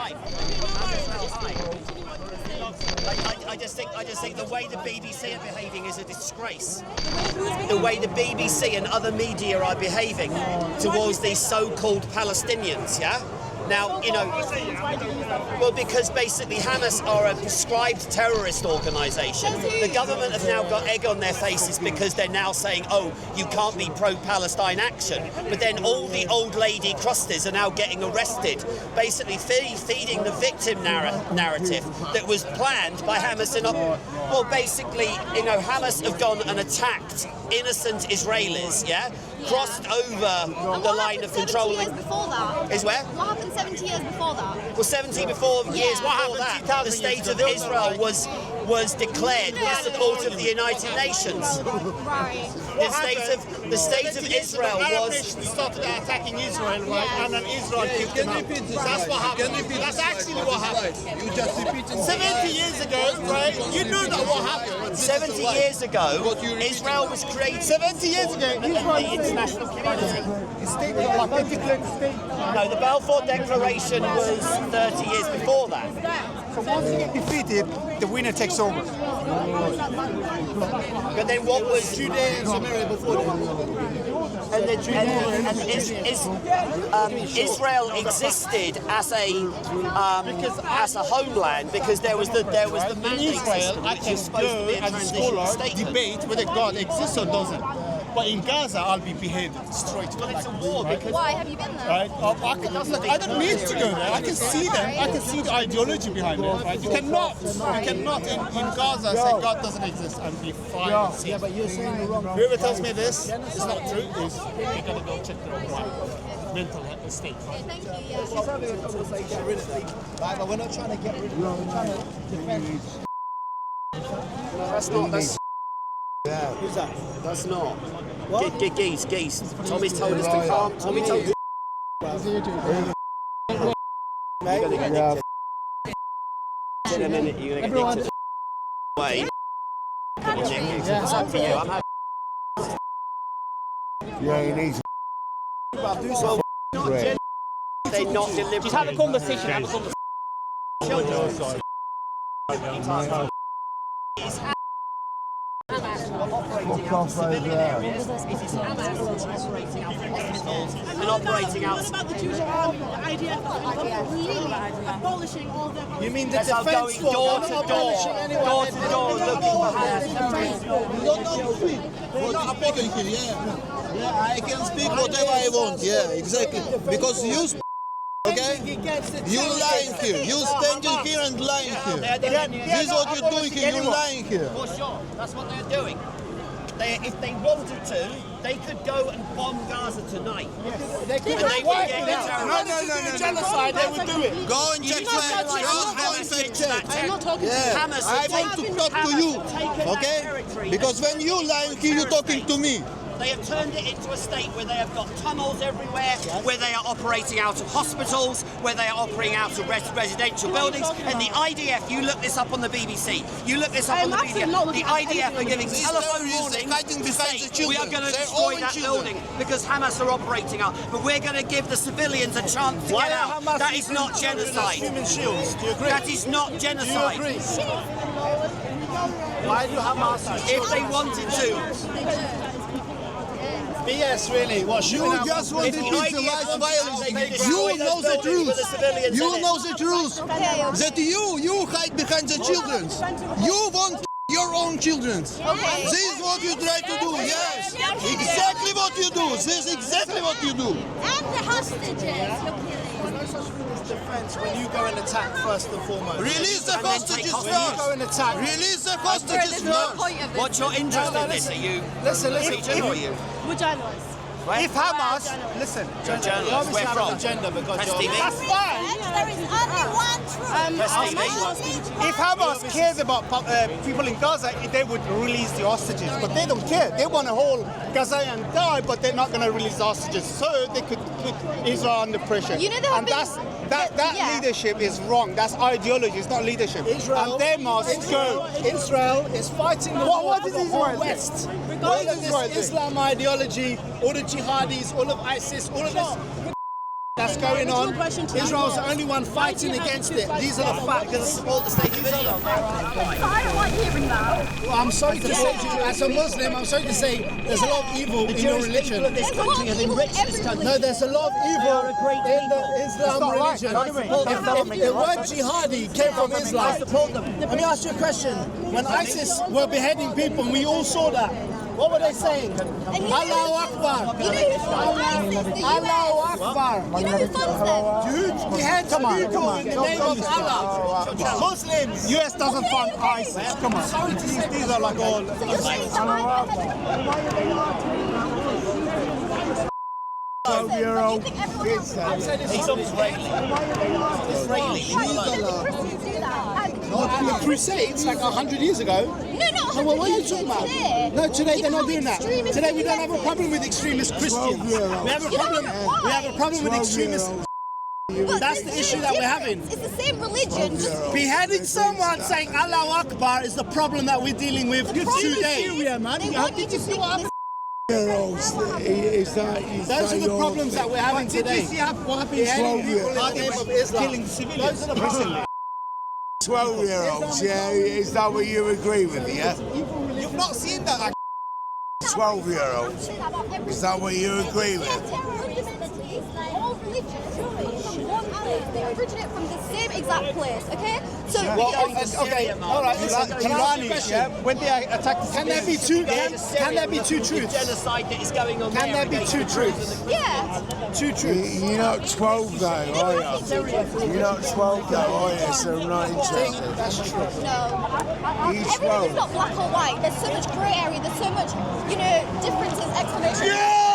life. I just think the way the BBC are behaving is a disgrace. The way the BBC and other media are behaving towards these so-called Palestinians, yeah? Now, you know, well, because basically Hamas are a prescribed terrorist organisation. The government have now got egg on their faces because they're now saying, oh, you can't be pro-Palestine action. But then all the old lady crusties are now getting arrested, basically feeding the victim narrative that was planned by Hamas. And, well, basically, you know, Hamas have gone and attacked innocent Israelis, yeah? Crossed over the line of control. 70 years before that? Is where? What happened 70 years before that? Well, 70 years before that, the state of Israel was declared with the support of the United Nations. Right. The state of Israel was started attacking Israel, right? And then Israel kicked them out. That's what happened. That's actually what happened. You just repeated 70 years ago, right? You knew that what happened. 70 years ago, Israel was created. 70 years ago, The international community. state. No, the Balfour Declaration was 30 years before that. So once you get defeated, the winner takes over. But then what was Judea and Samaria before that. Israel existed as a homeland because there was the mandate system, which is supposed to be a transitional state. Debate whether God exists or doesn't. But in Gaza, I'll be beheaded straight. Well, it's a war because Why? Have you been there? Right? I don't need to go there. I can see them. I can see the ideology behind it. Right? You cannot in Gaza say God doesn't exist and be fine. Yeah, but you're saying the wrong. Whoever tells me this is not true is you're gonna go check their own mental state. Okay, thank you. Yeah. It's having a conversation, really. Right, but we're not trying to get rid of it. We're trying to defend. that's not. Yeah. Who's that? That's not. What? Geese. Tommy's told us to calm. Tommy told us. Yeah. In a minute, you're going to get kicked away. It's up for you. I'm happy. Yeah, he needs. Well, they're not deliberate. Just have a conversation. Operating out of civilian areas, it is Hamas operating out of hospitals and operating out. What about the Jewish army, the IDF, completely abolishing all their... You mean the That's how defense going door to door looking for Hamas. What you speaking here? Yeah, I can speak whatever I want. Yeah, exactly. Because you. Okay? You lying here. You standing here and lying here. This is what you're doing here. You're lying here. For sure, that's what they're doing. If they wanted to, they could go and bomb Gaza tonight. They could genocide, they would do it. Go and check facts. Just go and check. I'm not talking Yeah, Hamas I want to talk to you. Okay? Because when you lying here, you're talking to me. They have turned it into a state where they have got tunnels everywhere, where they are operating out of hospitals, where they are operating out of residential buildings. And the IDF, you look this up on the BBC, you look this up on the BBC, the IDF are giving telephone warnings to say we are going to destroy that building because Hamas are operating out. But we're going to give the civilians a chance to get out. That is not genocide. Human shields. Do you agree? That is not genocide. Do you agree? Why do Hamas? If they wanted to. BS, really. What, You just want to utilize violence. You know the truth. You know the truth. That you hide behind the children. You want your own children. This is what you try to do. Yes. Exactly what you do. This is exactly what you do. And the hostages you're killing. defense when you go and attack first and foremost. Release the hostages When you go first. and attack. Release the hostages There's no first. point of it. What's your interest in this? Are you Listen. teaching or are you? We're journalists. If Hamas, listen, You're you journalists. obviously Where have from? an agenda because Press you're. TV? That's fine. There is only one truth. If Hamas cares about people in Gaza, they would release the hostages. But they don't care. They want to hold Gaza and die, but they're not going to release the hostages. So they could put Israel under pressure. You know there have and been- that yeah. leadership is wrong. That's ideology. It's not leadership. Israel- and they must go. Israel is fighting the war What is for the Israel whole doing? West. What All is of Israel this doing? Islam ideology, all the jihadis, all of ISIS, all of this that's going on. Israel's the only one fighting against it. These are the facts. Support the state of Israel. I don't like hearing that. Well, I'm sorry to say to you, as a Muslim, I'm sorry to say there's a lot of evil in your religion. This country have enriched this country. No, there's a lot of evil in the Islam religion. If the word jihadi came from Islam, let me ask you a question. When ISIS were beheading people, we all saw that. What were they saying? Allahu Akbar. You know who funds ISIS? Allahu Akbar. You know who funds them? Dude, behead people in the name of Allah. Muslims. US doesn't fund ISIS. Come on. Sorry to say These are like all. He's Israeli. The Crusades, like 100 years ago. No, not No, well, what are you talking about? No, today they're not doing that. Today we don't have a problem with extremist Christians. We have a problem with extremists. That's the issue that we're having. It's the same religion. Just Beheading someone saying Allahu Akbar is the problem that we're dealing with today. they want you to think this. Those are the problems that we're having today. Did you see what happened? Beheading people in the name of Islam. Killing civilians. Those are the problems. 12-year-olds, yeah? Is that what you agree with, yeah? You've not seen that. 12-year-olds. Is that what you agree with? All religions from one place, they originate from the same exact place, okay? So, Okay, all right. Can I ask you a question? When they attacked the Can there be two? Can there be two truths? Genocide that is going on Can there be two truths? yeah. Two truths. You're not 12 though, are you? You're not 12 though, are you? So I'm not interested. That's true. No. Each Everything one. is not black or white. There's so much grey area. There's so much, differences, explanations. Yes!